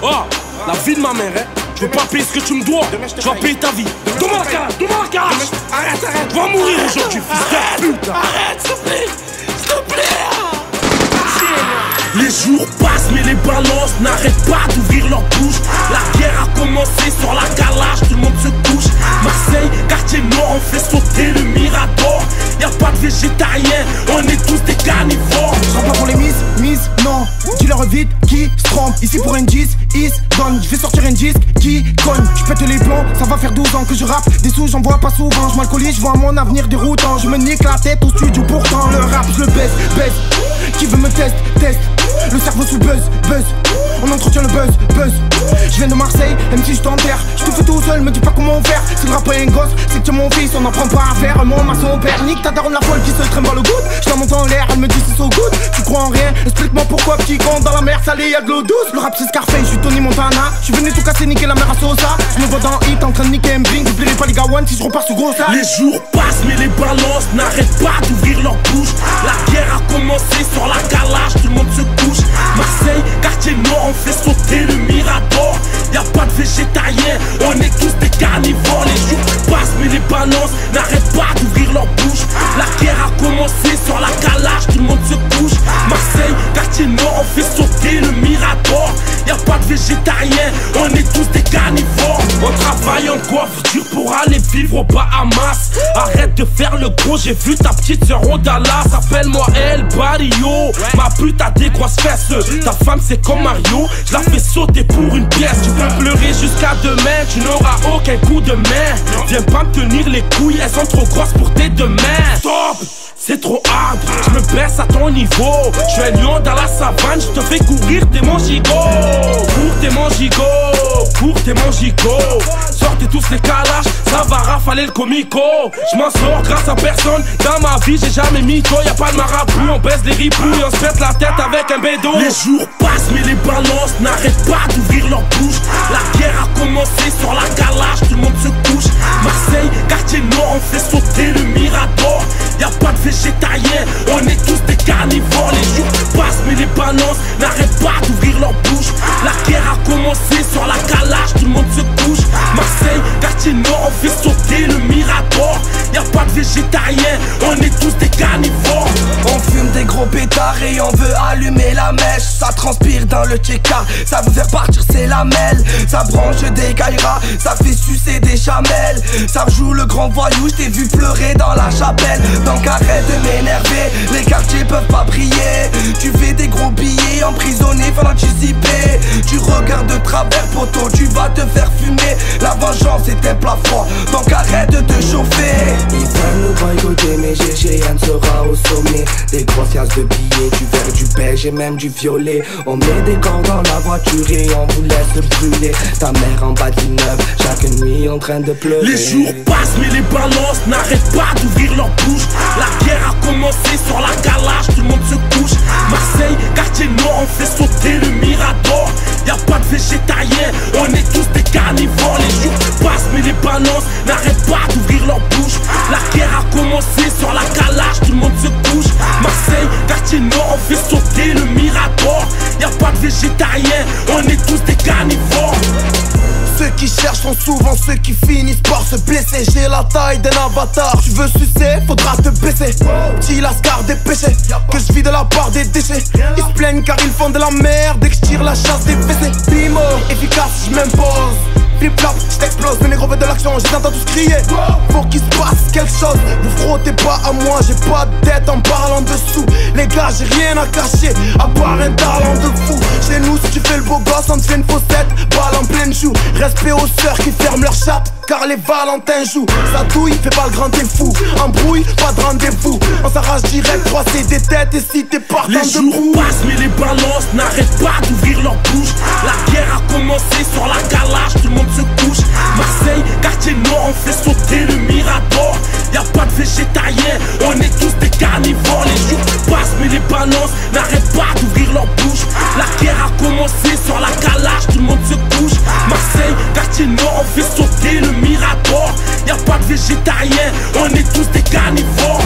Oh, la vie de ma mère, hein. Je veux pas payer ce que tu me dois. Tu vas payer ta vie. Donne-moi la carache, donne-moi la carache. Arrête, arrête. Tu vas mourir aujourd'hui, fils de pute. Arrête, s'il te plaît. S'il te plaît. Les jours passent mais les balances n'arrêtent pas d'ouvrir leur bouche. La guerre a commencé sur la calage, tout le monde se couche. Marseille, quartier nord, on fait sauter le Mirador. Y'a pas de végétariens, on est tous des carnivores. Je rentre pas pour les mises, non. Dis-leur vite qui se trompe. Ici pour un 10, is donne. Je vais sortir un disque qui cogne. Je pète les plombs, ça va faire 12 ans que je rappe. Des sous, j'en vois pas souvent. Je m'alcoolise, je vois mon avenir déroutant. Je me nique la tête au studio, pourtant le rap, je le baisse. Qui veut me teste. Le cerveau sous buzz. On entretient le buzz. Je viens de Marseille, même si je t'enterre. Je te fais tout seul, me dis pas comment faire. Si le rap est un gosse, c'est que tu es mon fils. On n'apprend pas à faire, mon maçon père. Nique ta daronne la folle qui se traîne dans le goutte. Je la monte en l'air, elle me dit c'est so good. Tu crois en rien, explique-moi pourquoi petit con dans la mer salée y'a de l'eau douce. Le rap c'est Scarface, je suis Tony Montana. Je suis venu tout casser, niquer la mer à Sosa. Je me vois dans Hit en train de niquer un bring. J'oublierai pas les gars one si je repars sur gros ça. Les jours passent mais les balances n'arrêtent pas d'ouvrir leur bouche. La guerre a commencé sur la calage, tout le monde se couche. Marseille, quartier nord, on fait sauter le Mirador. Y'a pas de végétariens, on est tous des carnivores. Les jours passent mais les balances n'arrêtent pas d'ouvrir leur bouche. La guerre a commencé sur la calage, tout le monde se couche. Marseille, quartier nord, on fait sauter le Mirador. Y'a pas de végétariens, on est tous des carnivores. On travaille en coiffe dur pour aller vivre aux Bahamas. Arrête de faire le gros, j'ai vu ta petite sœur au Dallas. Appelle-moi El Barrio, ma pute a des grosses fesses. Ta femme c'est comme Mario, je la fais sauter pour une pièce. Tu peux pleurer jusqu'à demain, tu n'auras aucun coup de main. Viens pas me tenir les couilles, elles sont trop grosses pour tes deux mains. Stop, c'est trop hard, je me baisse à ton niveau. Je suis un lion dans la savane, je te fais courir, t'es mon gigot. Cours, t'es mon gigot. Sortez tous les calages, ça va rafaler le comico. Je m'en sors grâce à personne, dans ma vie j'ai jamais mis toi. Y'a pas de marabout, on baisse des ripouilles, on se pète la tête avec un bédo. Les jours passent mais les balances n'arrêtent pas d'ouvrir leur bouche. La guerre a commencé sur la calage, tout le monde se couche. Marseille, quartier nord, on fait sauter le Mirador. Y'a pas de végétariens, on est tous des carnivores. Les jours passent mais les balances n'arrêtent pas d'ouvrir leur bouche. La guerre a commencé sur la calage, tout le monde se couche. Marseille, quartier nord, on fait sauter le Mirador. Y'a pas de végétariens, on est tous des carnivores. On fume des gros pétards et on veut allumer la mèche. Ça transpire dans le tchéka, ça veut faire partir ses lamelles. Ça branche des kairas, ça fait sucer des chamelles. Ça rejoue le grand voyou, je t'ai vu pleurer dans la chapelle. Donc arrête de m'énerver, les quartiers peuvent pas briller. Tu fais des gros billets, emprisonné, faut l'anticiper. Tu regardes de travers poteau, tu vas te faire fumer. La vengeance est un plat froid, donc arrête de te chauffer. Ils veulent nous boycotter mais GGN sera au sommet. Des grosses liasses de billets, du vert, du beige et même du violet. On met des corps dans la voiture et on vous laisse brûler. Ta mère en bas de l'immeuble, chaque nuit en train de pleurer. Les jours passent mais les balances n'arrêtent pas d'ouvrir leur bouche. La guerre a commencé sur la calage, tout le monde se couche. Marseille, quartier nord, on fait sauter le Mirador. Y'a pas de végétariens, on est tous des carnivores. Les jours passent mais les balances n'arrêtent pas d'ouvrir leur bouche. La guerre a commencé sur la calage, tout le monde se couche. Marseille, quartier nord, on fait sauter le Mirador. Y'a pas de végétariens, on est tous des carnivores. Ceux qui cherchent sont souvent ceux qui finissent par se blesser. J'ai la taille d'un avatar. Tu veux sucer, faudra te baisser. Petit lascar des péchés, que je vis de la part des déchets. Ils se plaignent car ils font de la merde dès que je tire la chasse des WC. Bimo, efficace, je m'impose. Flip-flop, j't'explose, mes négros veulent de l'action, j'entends tous crier. Faut qu'il se passe quelque chose, vous frottez pas à moi, j'ai pas de tête en parlant dessous. Les gars, j'ai rien à cacher, à part un talent de fou. Chez nous, si tu fais le beau gosse, on te fait une faussette, balle en pleine joue. Respect aux sœurs qui ferment leur chatte, car les Valentins jouent. Ça douille, fais pas le grand t'es fou. Embrouille, pas de rendez-vous. On s'arrache direct, croiser des têtes et si t'es partant les jours passent mais les balances n'arrêtent pas d'ouvrir leur bouche. La guerre a commencé sur la calage, tout le monde se couche. Marseille, quartier nord, on fait sauter le Mirador. Y'a pas de végétariens, on est tous des carnivores. Les jours passent mais les balances n'arrêtent pas d'ouvrir leur bouche. La guerre a commencé sur la calage, tout le monde se couche. Marseille, quartier nord, on fait sauter le Mirador. Y'a pas de végétariens, on est tous des carnivores.